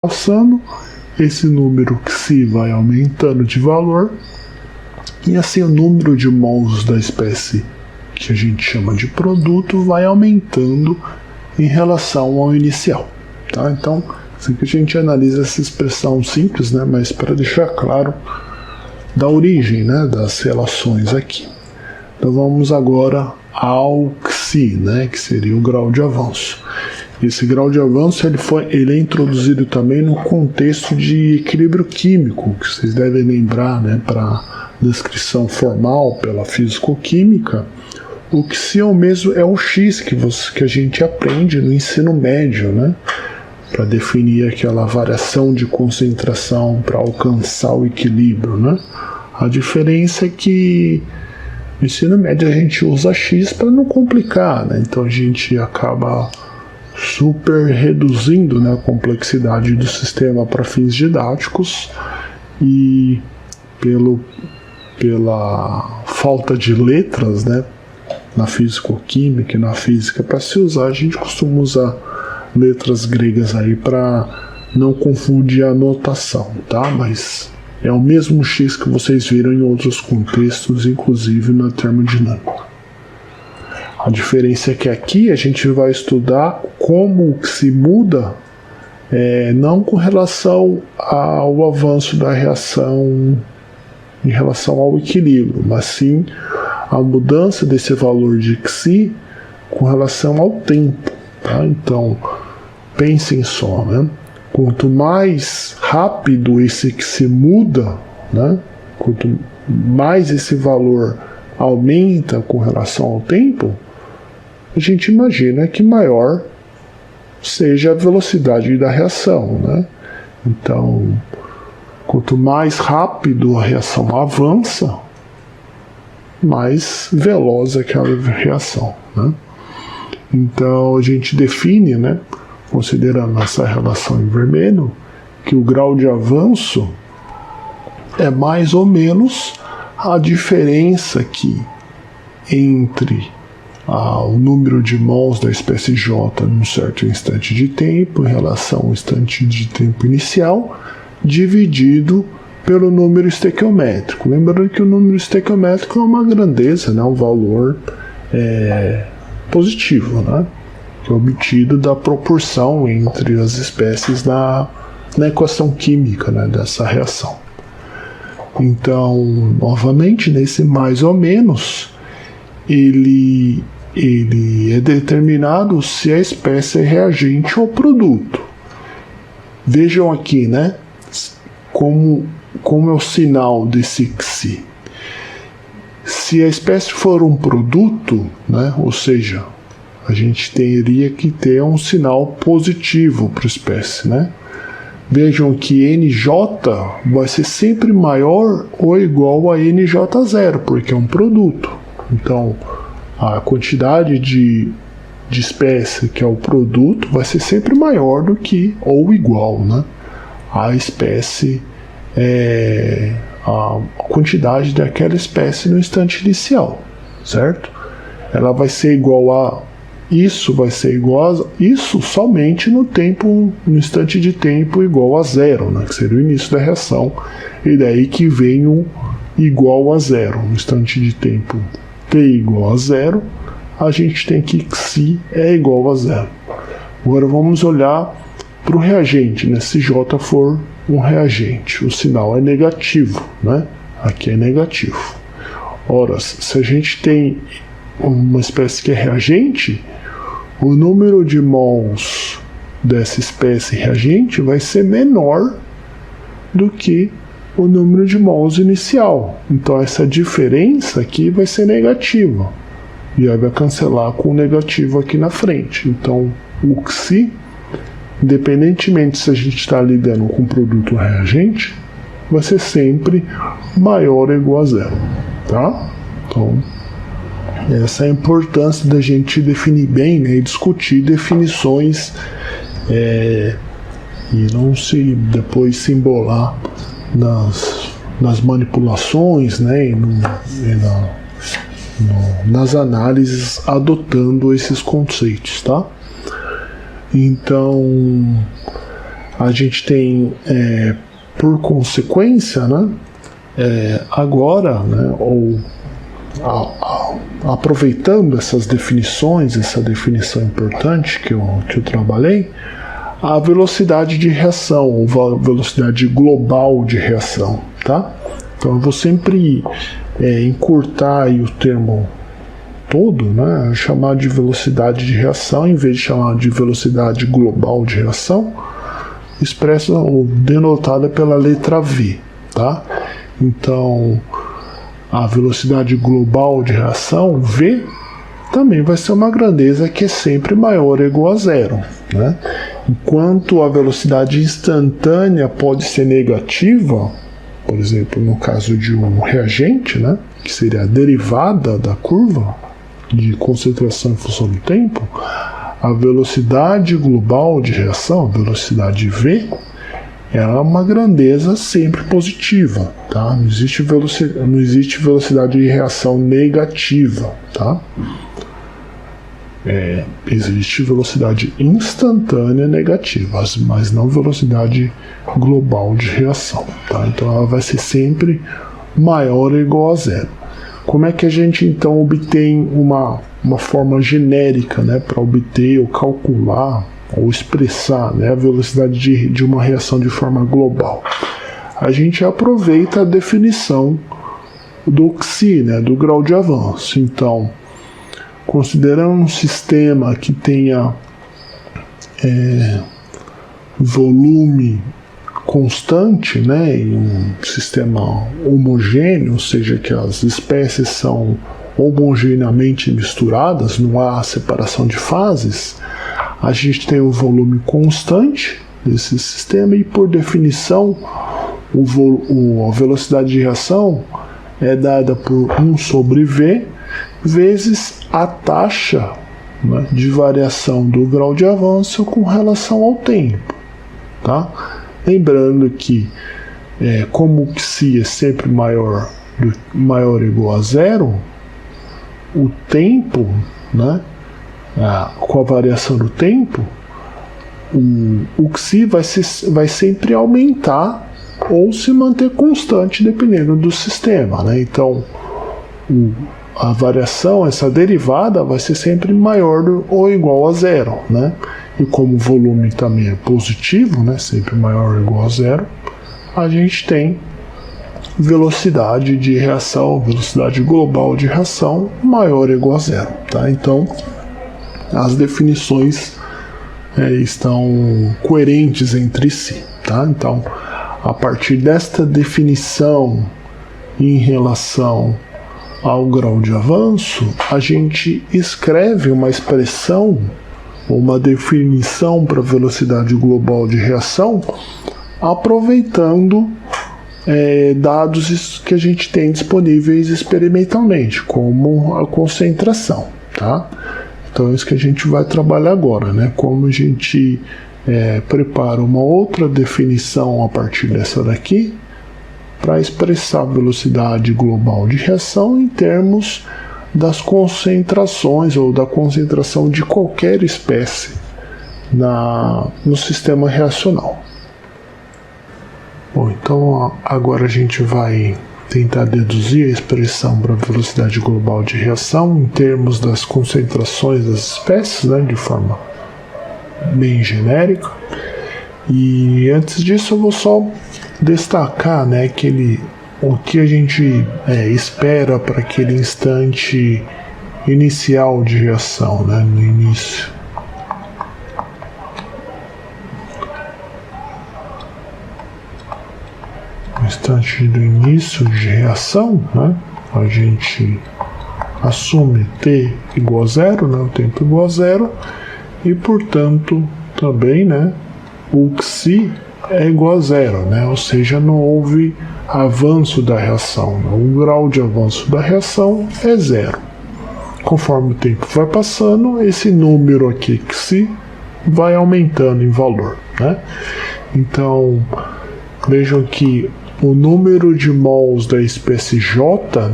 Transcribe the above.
passando, esse número xi vai aumentando de valor, e assim o número de mols da espécie que a gente chama de produto vai aumentando em relação ao inicial. Tá? Então, assim que a gente analisa essa expressão simples, né, mas para deixar claro da origem, né, das relações aqui. Então vamos agora ao xi, né, que seria o grau de avanço. Esse grau de avanço ele é introduzido também no contexto de equilíbrio químico, que vocês devem lembrar, né, para descrição formal pela físico-química. O xi é o mesmo, é o x que a gente aprende no ensino médio, né, para definir aquela variação de concentração para alcançar o equilíbrio, né. A diferença é que no ensino médio a gente usa x para não complicar, né, então a gente acaba super reduzindo, né, a complexidade do sistema para fins didáticos, e pela falta de letras, né, na físico-química e na física para se usar, a gente costuma usar letras gregas aí para não confundir a notação, tá? Mas é o mesmo x que vocês viram em outros contextos, inclusive na termodinâmica. A diferença é que aqui a gente vai estudar como se muda, não com relação ao avanço da reação em relação ao equilíbrio, mas sim a mudança desse valor de xi com relação ao tempo. Tá? Então, pensem só, né? Quanto mais rápido esse xi muda, né? Quanto mais esse valor aumenta com relação ao tempo, a gente imagina que maior seja a velocidade da reação, né? Então, quanto mais rápido a reação avança, mais veloz é aquela reação, né? Então, a gente define, né, considerando essa relação em vermelho, que o grau de avanço é mais ou menos a diferença aqui entre o número de mols da espécie J num certo instante de tempo em relação ao instante de tempo inicial, dividido pelo número estequiométrico. Lembrando que o número estequiométrico é uma grandeza, né, um valor positivo, né, que é obtido da proporção entre as espécies na equação química, né, dessa reação. Então, novamente, nesse mais ou menos, ele é determinado se a espécie é reagente ou produto. Vejam aqui, né, como é o sinal desse xi. Se a espécie for um produto, né, ou seja, a gente teria que ter um sinal positivo para a espécie, né? Vejam que NJ vai ser sempre maior ou igual a NJ0, porque é um produto. Então, a quantidade de espécie que é o produto vai ser sempre maior do que ou igual, né, a espécie, a quantidade daquela espécie no instante inicial, certo? Ela vai ser igual a isso, vai ser igual a isso somente no instante de tempo igual a zero, né, que seria o início da reação, e daí que vem o igual a zero. No instante de tempo t igual a zero, a gente tem que xi é igual a zero. Agora vamos olhar para o reagente, né? Se J for um reagente, o sinal é negativo, né? Aqui é negativo. Ora, se a gente tem uma espécie que é reagente, o número de mols dessa espécie reagente vai ser menor do que o número de mols inicial. Então essa diferença aqui vai ser negativa. E aí vai cancelar com o negativo aqui na frente. Então o xi, independentemente se a gente está lidando com produto ou reagente, vai ser sempre maior ou igual a zero. Tá? Então, essa é a importância da gente definir bem, né, e discutir definições e não depois se embolar nas manipulações, né, nas análises adotando esses conceitos, tá? Então, a gente tem, por consequência, né, agora, né, aproveitando essas definições, essa definição importante que eu trabalhei, a velocidade de reação, ou velocidade global de reação, tá? Então eu vou sempre encurtar aí o termo todo, né? Chamar de velocidade de reação, em vez de chamar de velocidade global de reação, expressa ou denotada pela letra V, tá? Então, a velocidade global de reação, V, também vai ser uma grandeza que é sempre maior ou igual a zero, né? Enquanto a velocidade instantânea pode ser negativa, por exemplo, no caso de um reagente, né, que seria a derivada da curva de concentração em função do tempo, a velocidade global de reação, a velocidade V, ela é uma grandeza sempre positiva, tá? Não existe velocidade de reação negativa, tá? Existe velocidade instantânea negativa, mas não velocidade global de reação, tá? Então ela vai ser sempre maior ou igual a zero. Como é que a gente então obtém uma forma genérica, né, para obter ou calcular ou expressar, né, a velocidade de uma reação de forma global? A gente aproveita a definição do Xi, né, do grau de avanço. Então, considerando um sistema que tenha volume constante, né, em um sistema homogêneo, ou seja, que as espécies são homogeneamente misturadas, não há separação de fases, a gente tem um volume constante desse sistema e, por definição, a velocidade de reação é dada por 1 sobre V vezes a taxa, né, de variação do grau de avanço com relação ao tempo, tá? Lembrando que, como o Xi é sempre maior ou igual a zero, o tempo, né, com a variação do tempo, o Xi vai sempre aumentar ou se manter constante dependendo do sistema, né? Então, a variação, essa derivada, vai ser sempre maior ou igual a zero, né? E como o volume também é positivo, né, sempre maior ou igual a zero, a gente tem velocidade de reação, velocidade global de reação maior ou igual a zero, tá? Então, as definições estão coerentes entre si, tá? Então, a partir desta definição em relação ao grau de avanço, a gente escreve uma expressão, uma definição para a velocidade global de reação, aproveitando dados que a gente tem disponíveis experimentalmente, como a concentração, tá? Então é isso que a gente vai trabalhar agora, né? Como a gente prepara uma outra definição a partir dessa daqui, para expressar a velocidade global de reação em termos das concentrações ou da concentração de qualquer espécie no sistema reacional. Bom, então agora a gente vai tentar deduzir a expressão para a velocidade global de reação em termos das concentrações das espécies, né, de forma bem genérica. E antes disso eu vou só destacar, né, o que a gente espera para aquele instante inicial de reação, né, no início. No instante do início de reação, né, a gente assume t igual a zero, né, o tempo igual a zero, e portanto também, né, o Xi é igual a zero, né? Ou seja, não houve avanço da reação, né? O grau de avanço da reação é zero. Conforme o tempo vai passando, esse número aqui, Xi, vai aumentando em valor, né? Então, vejam que o número de mols da espécie J